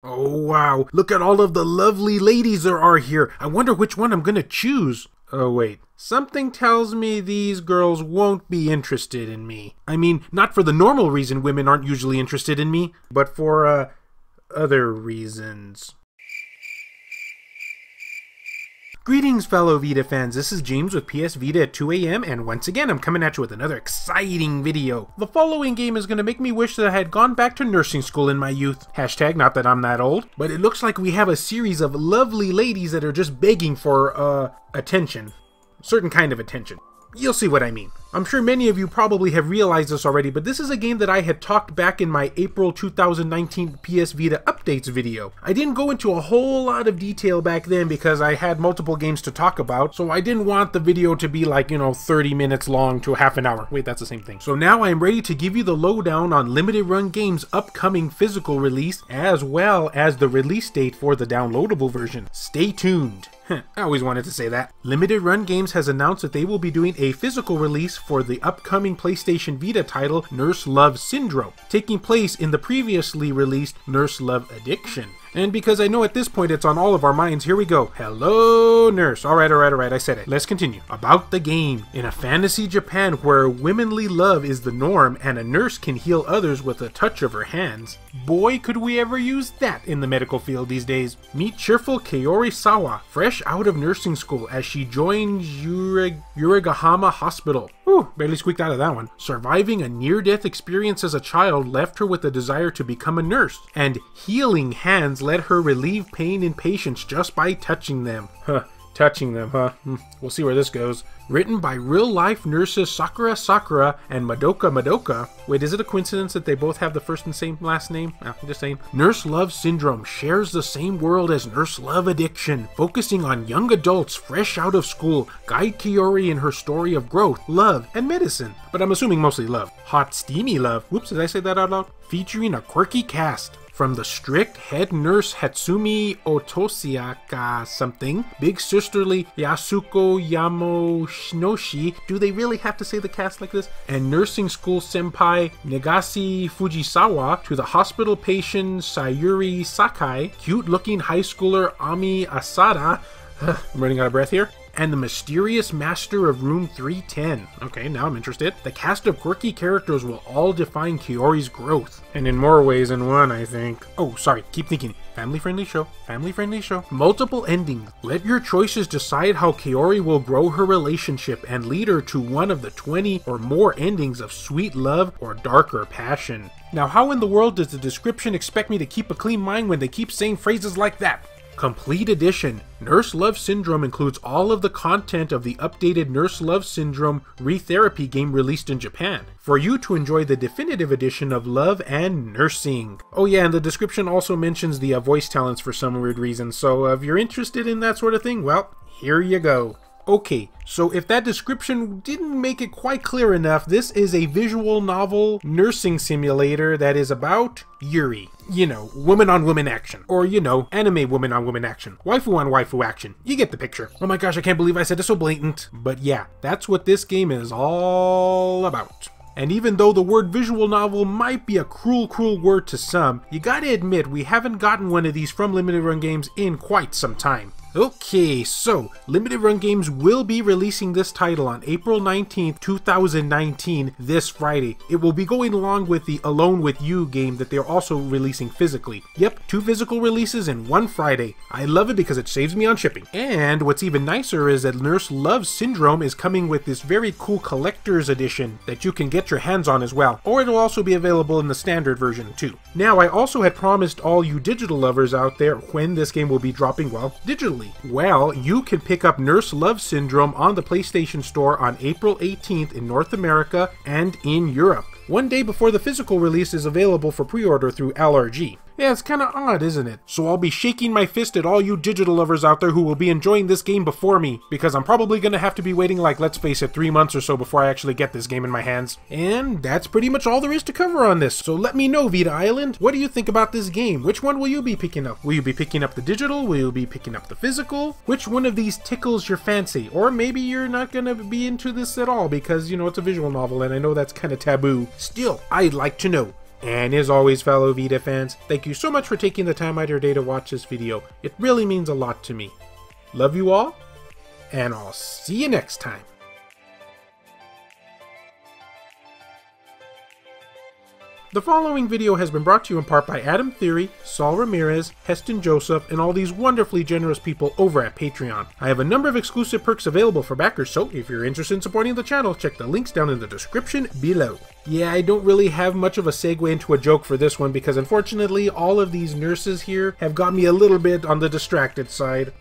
Oh wow, look at all of the lovely ladies there are here. I wonder which one I'm gonna choose. Oh wait, something tells me these girls won't be interested in me. I mean, not for the normal reason women aren't usually interested in me, but for, other reasons. Greetings fellow Vita fans, this is James with PS Vita at 2 AM, and once again I'm coming at you with another exciting video. The following game is going to make me wish that I had gone back to nursing school in my youth. Hashtag not that I'm that old, but it looks like we have a series of lovely ladies that are just begging for, attention. Certain kind of attention. You'll see what I mean. I'm sure many of you probably have realized this already, but this is a game that I had talked back in my April 2019 PS Vita updates video. I didn't go into a whole lot of detail back then because I had multiple games to talk about, so I didn't want the video to be like, 30 minutes long to half an hour. Wait, that's the same thing. So now I am ready to give you the lowdown on Limited Run Games' upcoming physical release, as well as the release date for the downloadable version. Stay tuned. I always wanted to say that. Limited Run Games has announced that they will be doing a physical release for the upcoming PlayStation Vita title Nurse Love Syndrome, taking place in the previously released Nurse Love Addiction. And because I know at this point it's on all of our minds, here we go. Hello, nurse. Alright, I said it. Let's continue. About the game. In a fantasy Japan where womanly love is the norm and a nurse can heal others with a touch of her hands, boy could we ever use that in the medical field these days. Meet cheerful Kaori Sawa, fresh out of nursing school as she joins Yurigahama Hospital. Whew, barely squeaked out of that one. Surviving a near-death experience as a child left her with a desire to become a nurse, and healing hands let her relieve pain in patients just by touching them. Touching them, huh? We'll see where this goes. Written by real-life nurses Sakura Sakura and Madoka Madoka. Wait, is it a coincidence that they both have the first and same last name? I'm just saying. Nurse Love Syndrome shares the same world as Nurse Love Addiction, focusing on young adults fresh out of school, guide Kiori in her story of growth, love, and medicine. But I'm assuming mostly love. Hot, steamy love. Whoops, did I say that out loud? Featuring a quirky cast. From the strict head nurse Hatsumi Otosiaka something, big sisterly Yasuko Yamoshinoshi, do they really have to say the cast like this? And nursing school senpai Negasi Fujisawa, to the hospital patient Sayuri Sakai, cute looking high schooler Ami Asada, I'm running out of breath here, and the mysterious master of room 310. Okay, now I'm interested. The cast of quirky characters will all define Kiori's growth. And in more ways than one, I think. Oh, sorry, keep thinking. Family-friendly show. Family-friendly show. Multiple endings. Let your choices decide how Kiori will grow her relationship and lead her to one of the 20 or more endings of sweet love or darker passion. Now, how in the world does the description expect me to keep a clean mind when they keep saying phrases like that? Complete Edition. Nurse Love Syndrome includes all of the content of the updated Nurse Love Syndrome Retherapy game released in Japan, for you to enjoy the definitive edition of love and nursing. Oh yeah, and the description also mentions the voice talents for some weird reason, so if you're interested in that sort of thing, well, here you go. Okay, so if that description didn't make it quite clear enough, this is a visual novel nursing simulator that is about Yuri. Woman-on-woman action. Or, anime woman-on-woman action. Waifu-on-waifu action. You get the picture. Oh my gosh, I can't believe I said it so blatant. But yeah, that's what this game is all about. And even though the word visual novel might be a cruel word to some, you gotta admit we haven't gotten one of these from Limited Run Games in quite some time. Okay, so Limited Run Games will be releasing this title on April 19th, 2019, this Friday. It will be going along with the Alone With You game that they're also releasing physically. Yep, 2 physical releases in 1 Friday. I love it because it saves me on shipping. And what's even nicer is that Nurse Love Syndrome is coming with this very cool collector's edition that you can get your hands on as well. Or it'll also be available in the standard version too. Now, I also had promised all you digital lovers out there when this game will be dropping, well, digitally. Well, you can pick up Nurse Love Syndrome on the PlayStation Store on April 18th in North America and in Europe, one day before the physical release is available for pre-order through LRG. Yeah, it's kinda odd, isn't it? So I'll be shaking my fist at all you digital lovers out there who will be enjoying this game before me, because I'm probably gonna have to be waiting like, let's face it, 3 months or so before I actually get this game in my hands. And that's pretty much all there is to cover on this. So let me know, Vita Island, what do you think about this game? Which one will you be picking up? Will you be picking up the digital? Will you be picking up the physical? Which one of these tickles your fancy? Or maybe you're not gonna be into this at all because, it's a visual novel and I know that's kinda taboo. Still, I'd like to know. And as always, fellow Vita fans, thank you so much for taking the time out of your day to watch this video. It really means a lot to me. Love you all, and I'll see you next time. The following video has been brought to you in part by Adam Theory, Saul Ramirez, Heston Joseph, and all these wonderfully generous people over at Patreon. I have a number of exclusive perks available for backers, so if you're interested in supporting the channel, check the links down in the description below. Yeah, I don't really have much of a segue into a joke for this one because unfortunately all of these nurses here have got me a little bit on the distracted side.